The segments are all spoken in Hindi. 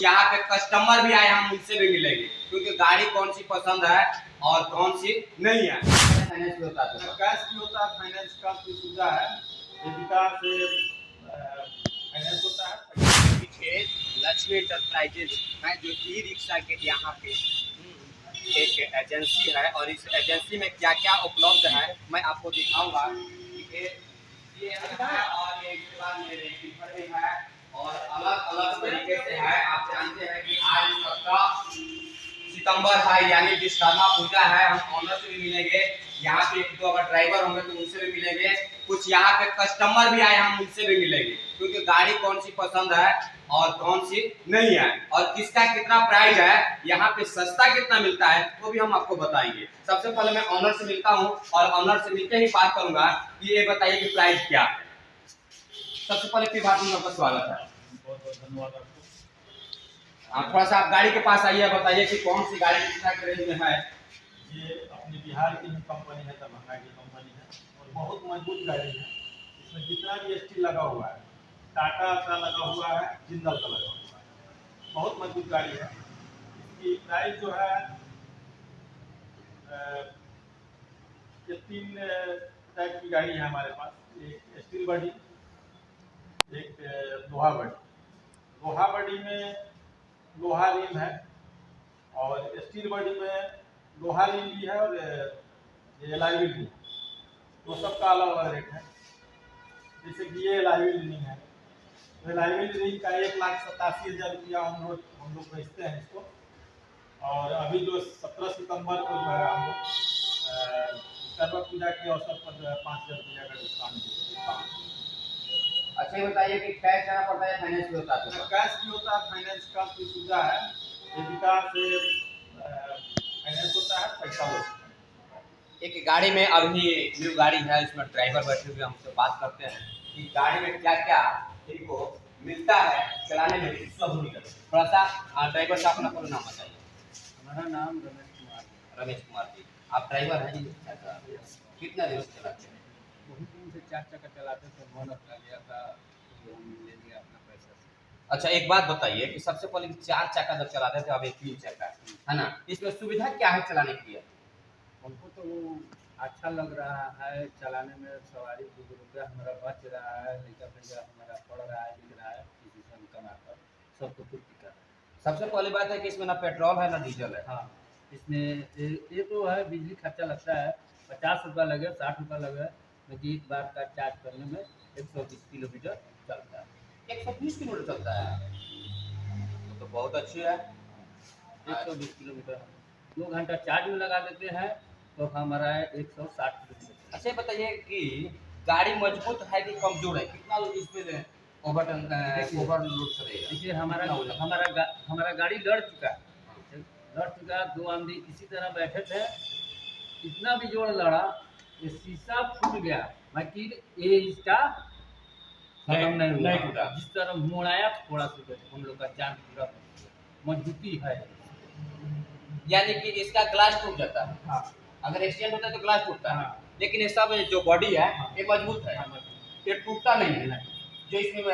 यहाँ पे कस्टमर भी आए हम उनसे भी मिलेंगे क्योंकि गाड़ी कौन सी पसंद है और कौन सी नहीं है। फाइनेंस भी होता है, कैश भी होता है, फाइनेंस का भी सुविधा है। विकास से फाइनेंस होता है। पीछे लक्ष्मी इंटरप्राइजेज है जो ई रिक्शा के यहाँ पे एक एजेंसी है और इस एजेंसी में क्या क्या उपलब्ध है मैं आपको दिखाऊंगा। ये है और ये इसके बाद मेरे टिफर भी है और अलग अलग तरीके से है। आप जानते हैं कि आज 17 सितंबर है यानी विश्वकर्मा पूजा है। हम ऑनर से भी मिलेंगे, यहाँ पे एक दो अगर ड्राइवर होंगे तो उनसे भी मिलेंगे, कुछ यहाँ पे कस्टमर भी आए हम उनसे भी मिलेंगे क्योंकि गाड़ी कौन सी पसंद है और कौन सी नहीं है और किसका कितना प्राइस है, यहाँ पे सस्ता कितना मिलता है वो भी हम आपको बताएंगे। सबसे पहले मैं ऑनर से मिलता हूँ और ऑनर से मिलते ही बात करूंगा कि ये बताइए कि प्राइस क्या है। सबसे पहले फिर बात में आपका स्वागत है। बहुत बहुत धन्यवाद आपको। आप थोड़ा सा आप गाड़ी के पास आइए, बताइए कि कौन सी गाड़ी कितना रेंज में है। ये अपनी बिहार की ही कंपनी है, दमंगा की कंपनी है और बहुत मजबूत गाड़ी है। इसमें जितना भी स्टील लगा हुआ है, टाटा का लगा हुआ है, जिंदल का लगा हुआ है, बहुत मजबूत गाड़ी है। इसकी प्राइस जो है ये 3 टाइप की गाड़ी है हमारे पास। एक स्टील बॉडी, एक लोहा बॉडी। लोहा बॉडी में लोहा रिम है और स्टील बॉडी में लोहा रिम भी है और ये एलॉय भी है। तो सबका अलग अलग रेट है। जैसे कि ये एलॉय रिंग है, तो एलॉय रिंग का 1,87,000 रुपया हम लोग बेचते हैं इसको। और अभी जो 17 सितंबर को जो है हम लोग विश्वकर्मा पूजा के अवसर पर जो है 5,000 रुपया का डिस्काउंट। अच्छा ये बताइए कि कैश देना पड़ता है, फाइनेंस भी होता है? कैश भी होता है, फाइनेंस का भी सुविधा है। विकास से फाइनेंस होता है, पैसा होता है। एक गाड़ी में अभी न्यू गाड़ी है, इसमें ड्राइवर बैठे हुए हमसे बात करते हैं कि गाड़ी में क्या क्या इनको मिलता है चलाने में। थोड़ा सा ड्राइवर का अपना पूरा नाम बताइए। हमारा नाम रमेश कुमार है। रमेश कुमार जी, आप ड्राइवर हैं जी? कितना दिन से चलाते हैं? बहुत दिन से 4 चक्का चलाते थे, मन लग गया था तो हम ले लिया अपना पैसा से। अच्छा एक बात बताइए कि सबसे पहले 4 चक्का जब चलाते थे, अब एक 3 चक्का है ना, इसमें सुविधा क्या है चलाने के लिए? हमको तो वो अच्छा लग रहा है चलाने में। सवारी 2 रुपया हमारा बच रहा है, लड़का भैया हमारा पढ़ रहा है, लिख रहा है, किसी से हम कमाकर सबको पूर्ति कर रहे हैं। सबसे पहली बात है कि इसमें ना पेट्रोल है ना डीजल है। हाँ, इसमें ये तो है बिजली खर्चा लगता है, 50 रुपया लगे, 60 रुपया लगे, लेकिन एक बार का चार्ज करने में 120 किलोमीटर चलता है। 120 किलोमीटर चलता है, तो बहुत अच्छी है। 120 किलोमीटर 2 घंटा चार्ज में लगा देते हैं तो हमारा 160 किलोमीटर। अच्छा ये बताइए कि गाड़ी मजबूत है कि कमजोर है, कितना इसमें ओवरलोड करेगा? देखिए हमारा गाड़ी लड़ चुका है, लड़ चुका। 2 आदमी इसी तरह बैठे थे, इतना भी जोर लड़ा ये शीशा फूट गया, बाकी ये इसका खत्म नहीं टूटा। हुआ। जिस तरह मोड़ाया थोड़ा सा हम लोग का जान पूरा मजबूती है। यानी कि इसका ग्लास टूट जाता है, हाँ अगर एक्सीडेंट होता है तो ग्लास टूटता है, हाँ लेकिन ये सब जो बॉडी है हाँ। ये मजबूत है, हाँ, मजबूत। ये टूटता नहीं है। जो इसमें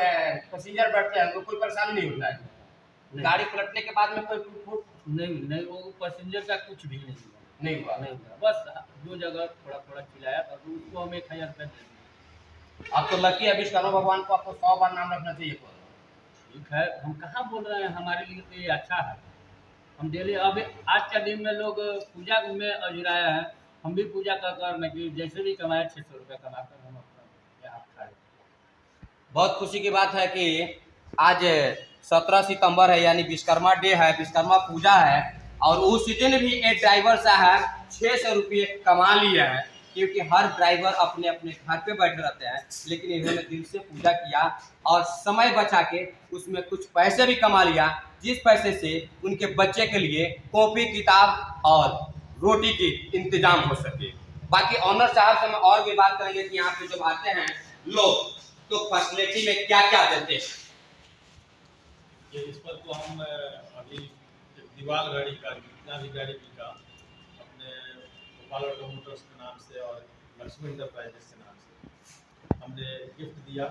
पैसेंजर बैठते हैं तो कोई परेशानी नहीं होता है। नहीं। गाड़ी पलटने के बाद में कोई टूट नहीं वो पैसेंजर का कुछ भी नहीं हुआ। नहीं हुआ। नहीं हुआ, बस 2 जगह थोड़ा थोड़ा चिल्लाया था तो उसको हम 1,000 रुपया दे दिए। अब तो लकी है, विश्वकर्मा भगवान को आपको 100 बार नाम रखना चाहिए। ठीक है, हम कहाँ बोल रहे हैं, हमारे लिए तो ये अच्छा है। हम डेली अब आज का दिन में लोग पूजा में अजुराया है, हम भी पूजा कर कर नहीं जैसे भी कमाए 600 रुपया कमा कर हम अपना यहाँ खाए। बहुत खुशी की बात है कि आज 17 सितंबर है यानी विश्वकर्मा डे है, विश्वकर्मा पूजा है और उस दिन भी एक ड्राइवर साहब 600 रुपये कमा लिए हैं क्योंकि हर ड्राइवर अपने अपने घर पे बैठे रहते हैं, लेकिन इन्होंने दिल से पूजा किया और समय बचा के उसमें कुछ पैसे भी कमा लिया, जिस पैसे से उनके बच्चे के लिए कॉपी किताब और रोटी की इंतजाम हो सके। बाकी ऑनर साहब से हम और भी बात करेंगे कि यहाँ पे जब आते हैं लोग तो फैसिलिटी में क्या क्या देते हैं। इस पर तो हम अभी दीवार गाड़ी का जितना भी गाड़ी बिका अपने गोपाल ऑटोमोटर्स के नाम से और लक्ष्मी इंटरप्राइजेस के नाम से हमने गिफ्ट दिया।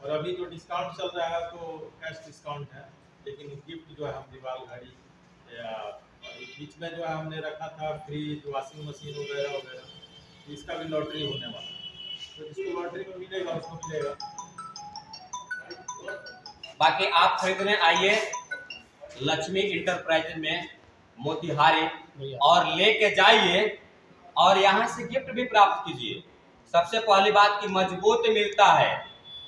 और अभी जो डिस्काउंट चल रहा है तो कैश डिस्काउंट है, लेकिन गिफ्ट जो है हम दीवार घड़ी या अभी बीच में जो है हमने रखा था फ्रिज, वॉशिंग मशीन वगैरह वगैरह, तो इसका भी लॉटरी होने वाला है। तो जिसको लॉटरी में मिलेगा उसको मिलेगा। बाकी आप खरीदने आइए लक्ष्मी इंटरप्राइजेज में मोतिहारी और लेके जाइए और यहाँ से गिफ्ट भी प्राप्त कीजिए। सबसे पहली बात की मजबूत मिलता है।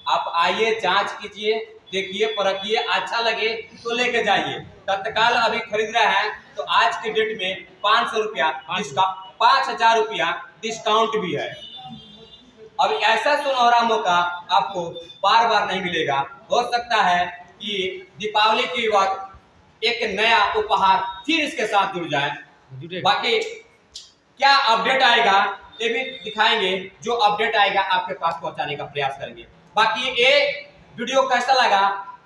आप आइए, जांच कीजिए, देखिए, परखिए, अच्छा लगे तो लेके जाइए। तत्काल अभी खरीद रहे हैं तो आज के डेट में 500 रुपया, 5,000 रुपया डिस्काउंट भी है। अब ऐसा सुनहरा मौका आपको बार बार नहीं मिलेगा। हो सकता है कि दीपावली के वक्त एक नया उपहार फिर इसके साथ जुड़ जाए। बाकी क्या अपडेट आएगा ये भी दिखाएंगे, जो अपडेट आएगा आपके पास पहुंचाने का प्रयास करेंगे। बाकी ये वीडियो कैसा लगा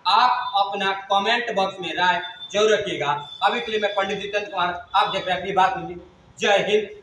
आप अपना कमेंट बॉक्स में राय जरूर रखिएगा। अभी के लिए मैं पंडित जितेंद्र कुमार, आप देख रहे हैं अपनी बात। जय हिंद,